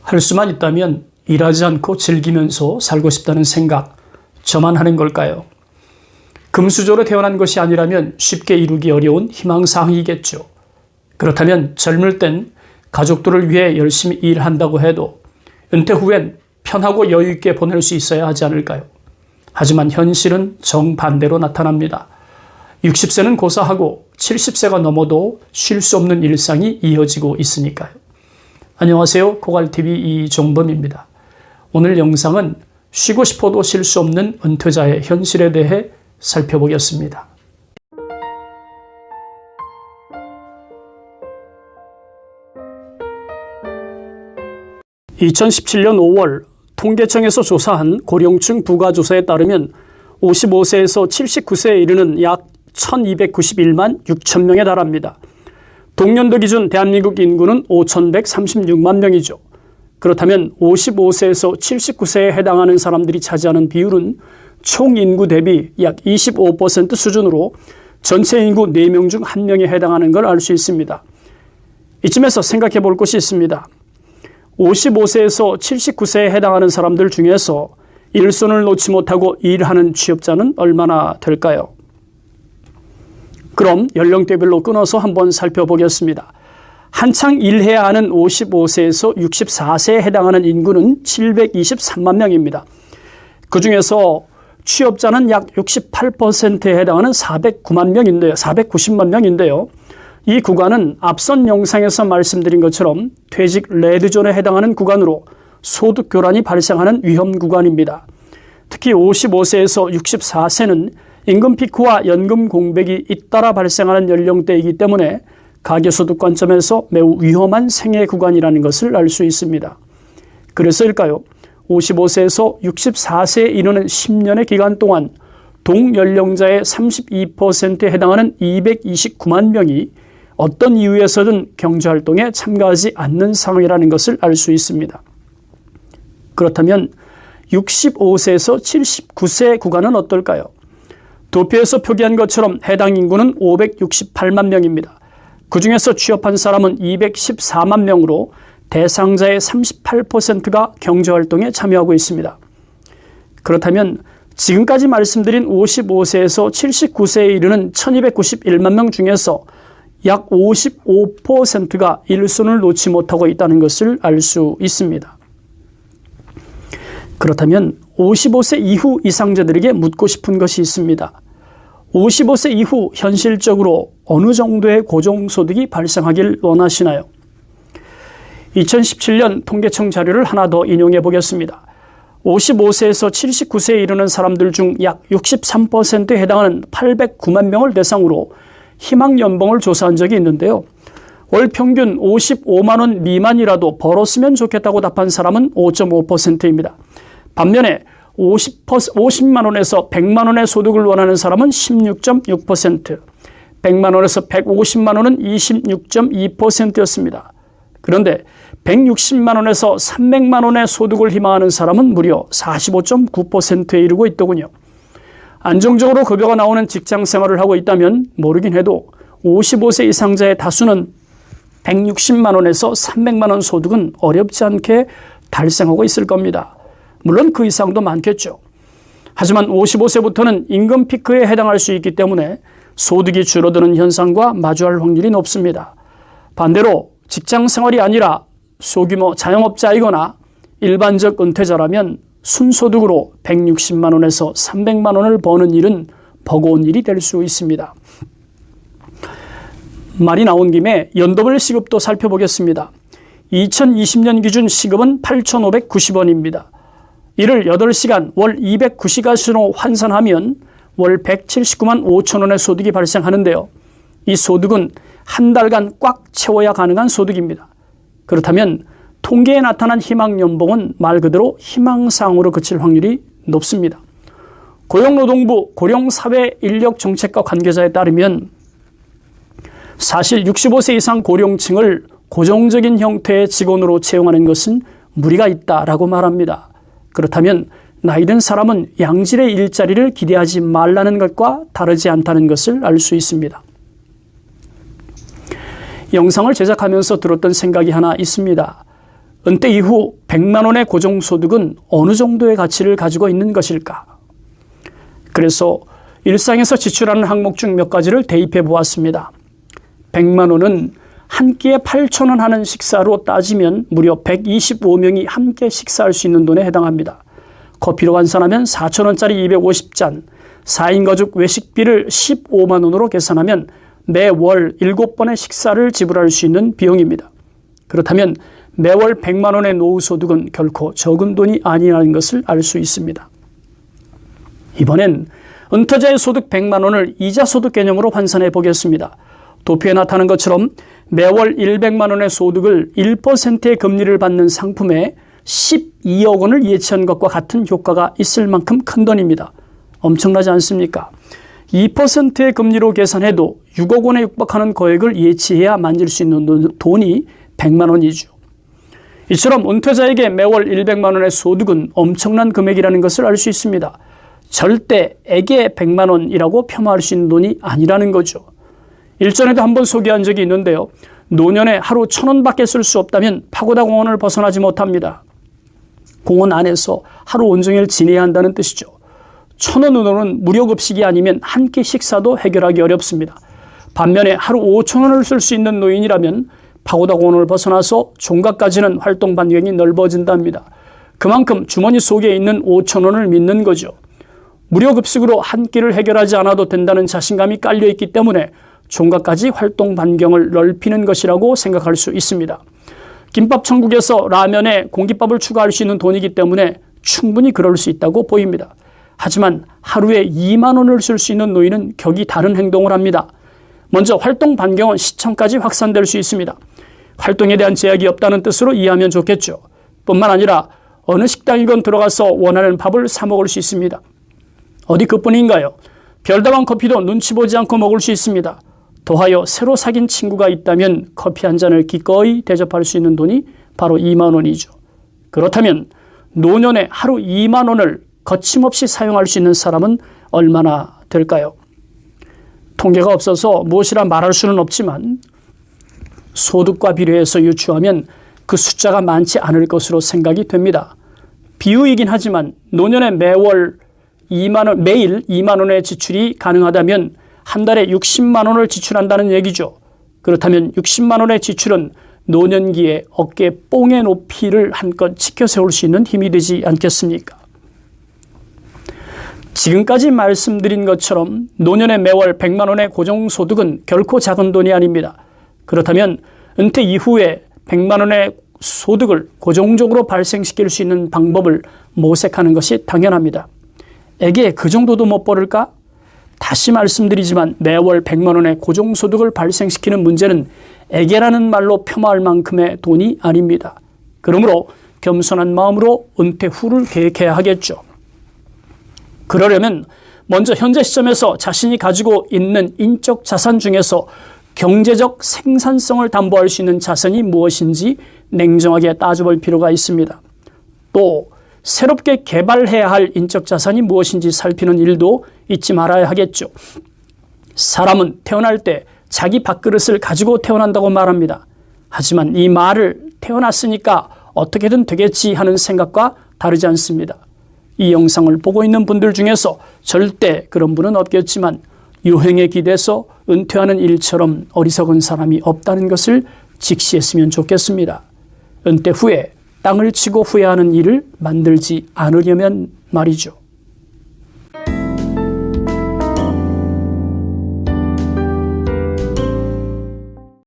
할 수만 있다면 일하지 않고 즐기면서 살고 싶다는 생각, 저만 하는 걸까요? 금수저로 태어난 것이 아니라면 쉽게 이루기 어려운 희망사항이겠죠. 그렇다면 젊을 땐 가족들을 위해 열심히 일한다고 해도 은퇴 후엔 편하고 여유 있게 보낼 수 있어야 하지 않을까요? 하지만 현실은 정반대로 나타납니다. 60세는 고사하고 70세가 넘어도 쉴 수 없는 일상이 이어지고 있으니까요. 안녕하세요. 고갈TV 이종범입니다. 오늘 영상은 쉬고 싶어도 쉴 수 없는 은퇴자의 현실에 대해 살펴보겠습니다. 2017년 5월 통계청에서 조사한 고령층 부가조사에 따르면 55세에서 79세에 이르는 약 1291만 6천 명에 달합니다. 동년도 기준 대한민국 인구는 5136만 명이죠. 그렇다면 55세에서 79세에 해당하는 사람들이 차지하는 비율은 총 인구 대비 약 25% 수준으로 전체 인구 4명 중 1명에 해당하는 걸 알 수 있습니다. 이쯤에서 생각해 볼 것이 있습니다. 55세에서 79세에 해당하는 사람들 중에서 일손을 놓지 못하고 일하는 취업자는 얼마나 될까요? 그럼 연령대별로 끊어서 한번 살펴보겠습니다. 한창 일해야 하는 55세에서 64세에 해당하는 인구는 723만 명입니다. 그중에서 취업자는 약 68%에 해당하는 490만 명인데요. 이 구간은 앞선 영상에서 말씀드린 것처럼 퇴직 레드존에 해당하는 구간으로 소득 교란이 발생하는 위험 구간입니다. 특히 55세에서 64세는 임금 피크와 연금 공백이 잇따라 발생하는 연령대이기 때문에 가계소득 관점에서 매우 위험한 생애 구간이라는 것을 알 수 있습니다. 그래서일까요? 55세에서 64세에 이르는 10년의 기간 동안 동연령자의 32%에 해당하는 229만 명이 어떤 이유에서든 경제활동에 참가하지 않는 상황이라는 것을 알 수 있습니다. 그렇다면 65세에서 79세 구간은 어떨까요? 도표에서 표기한 것처럼 해당 인구는 568만 명입니다. 그중에서 취업한 사람은 214만 명으로 대상자의 38%가 경제활동에 참여하고 있습니다. 그렇다면 지금까지 말씀드린 55세에서 79세에 이르는 1291만 명 중에서 약 55%가 일손을 놓지 못하고 있다는 것을 알 수 있습니다. 그렇다면 55세 이후 이상자들에게 묻고 싶은 것이 있습니다. 55세 이후 현실적으로 어느 정도의 고정소득이 발생하길 원하시나요? 2017년 통계청 자료를 하나 더 인용해 보겠습니다. 55세에서 79세에 이르는 사람들 중 약 63%에 해당하는 809만 명을 대상으로 희망연봉을 조사한 적이 있는데요. 월 평균 55만 원 미만이라도 벌었으면 좋겠다고 답한 사람은 5.5%입니다. 반면에 50만 원에서 100만 원의 소득을 원하는 사람은 16.6%, 100만 원에서 150만 원은 26.2%였습니다. 그런데 160만 원에서 300만 원의 소득을 희망하는 사람은 무려 45.9%에 이르고 있더군요. 안정적으로 급여가 나오는 직장 생활을 하고 있다면 모르긴 해도 55세 이상자의 다수는 160만 원에서 300만 원 소득은 어렵지 않게 달성하고 있을 겁니다. 물론 그 이상도 많겠죠. 하지만 55세부터는 임금 피크에 해당할 수 있기 때문에 소득이 줄어드는 현상과 마주할 확률이 높습니다. 반대로 직장 생활이 아니라 소규모 자영업자이거나 일반적 은퇴자라면 순소득으로 160만 원에서 300만 원을 버는 일은 버거운 일이 될 수 있습니다. 말이 나온 김에 연도별 시급도 살펴보겠습니다. 2020년 기준 시급은 8,590원입니다. 이를 8시간 월 209시간으로 환산하면 월 179만 5천 원의 소득이 발생하는데요. 이 소득은 한 달간 꽉 채워야 가능한 소득입니다. 그렇다면 통계에 나타난 희망연봉은 말 그대로 희망사항으로 그칠 확률이 높습니다. 고용노동부 고령사회인력정책과 관계자에 따르면 사실 65세 이상 고령층을 고정적인 형태의 직원으로 채용하는 것은 무리가 있다라고 말합니다. 그렇다면 나이 든 사람은 양질의 일자리를 기대하지 말라는 것과 다르지 않다는 것을 알 수 있습니다. 영상을 제작하면서 들었던 생각이 하나 있습니다. 은퇴 이후 100만 원의 고정소득은 어느 정도의 가치를 가지고 있는 것일까? 그래서 일상에서 지출하는 항목 중 몇 가지를 대입해 보았습니다. 100만 원은 한 끼에 8,000원 하는 식사로 따지면 무려 125명이 함께 식사할 수 있는 돈에 해당합니다. 커피로 환산하면 4,000원짜리 250잔, 4인 가족 외식비를 15만 원으로 계산하면 매월 7번의 식사를 지불할 수 있는 비용입니다. 그렇다면 매월 100만 원의 노후소득은 결코 적은 돈이 아니라는 것을 알 수 있습니다. 이번엔 은퇴자의 소득 100만 원을 이자소득 개념으로 환산해 보겠습니다. 도표에 나타난 것처럼 매월 100만 원의 소득을 1%의 금리를 받는 상품에 12억 원을 예치한 것과 같은 효과가 있을 만큼 큰 돈입니다. 엄청나지 않습니까? 2%의 금리로 계산해도 6억 원에 육박하는 거액을 예치해야 만질 수 있는 돈이 100만 원이죠. 이처럼 은퇴자에게 매월 100만 원의 소득은 엄청난 금액이라는 것을 알 수 있습니다. 절대 액의 100만 원이라고 폄하할 수 있는 돈이 아니라는 거죠. 일전에도 한번 소개한 적이 있는데요. 노년에 하루 1,000원밖에 쓸 수 없다면 파고다 공원을 벗어나지 못합니다. 공원 안에서 하루 온종일 지내야 한다는 뜻이죠. 1,000원으로는 무료급식이 아니면 한 끼 식사도 해결하기 어렵습니다. 반면에 하루 5,000원을 쓸 수 있는 노인이라면 파고다 공원을 벗어나서 종각까지는 활동 반경이 넓어진답니다. 그만큼 주머니 속에 있는 5,000원을 믿는 거죠. 무료급식으로 한 끼를 해결하지 않아도 된다는 자신감이 깔려있기 때문에 종각까지 활동 반경을 넓히는 것이라고 생각할 수 있습니다. 김밥 천국에서 라면에 공깃밥을 추가할 수 있는 돈이기 때문에 충분히 그럴 수 있다고 보입니다. 하지만 하루에 2만 원을 쓸 수 있는 노인은 격이 다른 행동을 합니다. 먼저 활동 반경은 시청까지 확산될 수 있습니다. 활동에 대한 제약이 없다는 뜻으로 이해하면 좋겠죠. 뿐만 아니라 어느 식당이건 들어가서 원하는 밥을 사 먹을 수 있습니다. 어디 그뿐인가요? 별다방 커피도 눈치 보지 않고 먹을 수 있습니다. 더하여 새로 사귄 친구가 있다면 커피 한 잔을 기꺼이 대접할 수 있는 돈이 바로 2만 원이죠. 그렇다면 노년에 하루 2만 원을 거침없이 사용할 수 있는 사람은 얼마나 될까요? 통계가 없어서 무엇이라 말할 수는 없지만 소득과 비례해서 유추하면 그 숫자가 많지 않을 것으로 생각이 됩니다. 비유이긴 하지만 노년에 매일 2만 원의 지출이 가능하다면 한 달에 60만 원을 지출한다는 얘기죠. 그렇다면 60만 원의 지출은 노년기에 어깨 뽕의 높이를 한껏 지켜 세울 수 있는 힘이 되지 않겠습니까? 지금까지 말씀드린 것처럼 노년에 매월 100만 원의 고정소득은 결코 작은 돈이 아닙니다. 그렇다면 은퇴 이후에 100만 원의 소득을 고정적으로 발생시킬 수 있는 방법을 모색하는 것이 당연합니다. 에게 그 정도도 못 벌을까? 다시 말씀드리지만 매월 100만 원의 고정소득을 발생시키는 문제는 에게라는 말로 폄하할 만큼의 돈이 아닙니다. 그러므로 겸손한 마음으로 은퇴 후를 계획해야 하겠죠. 그러려면 먼저 현재 시점에서 자신이 가지고 있는 인적 자산 중에서 경제적 생산성을 담보할 수 있는 자산이 무엇인지 냉정하게 따져볼 필요가 있습니다. 또 새롭게 개발해야 할 인적 자산이 무엇인지 살피는 일도 잊지 말아야 하겠죠. 사람은 태어날 때 자기 밥그릇을 가지고 태어난다고 말합니다. 하지만 이 말을 태어났으니까 어떻게든 되겠지 하는 생각과 다르지 않습니다. 이 영상을 보고 있는 분들 중에서 절대 그런 분은 없겠지만 유행에 기대서 은퇴하는 일처럼 어리석은 사람이 없다는 것을 직시했으면 좋겠습니다. 은퇴 후에 땅을 치고 후회하는 일을 만들지 않으려면 말이죠.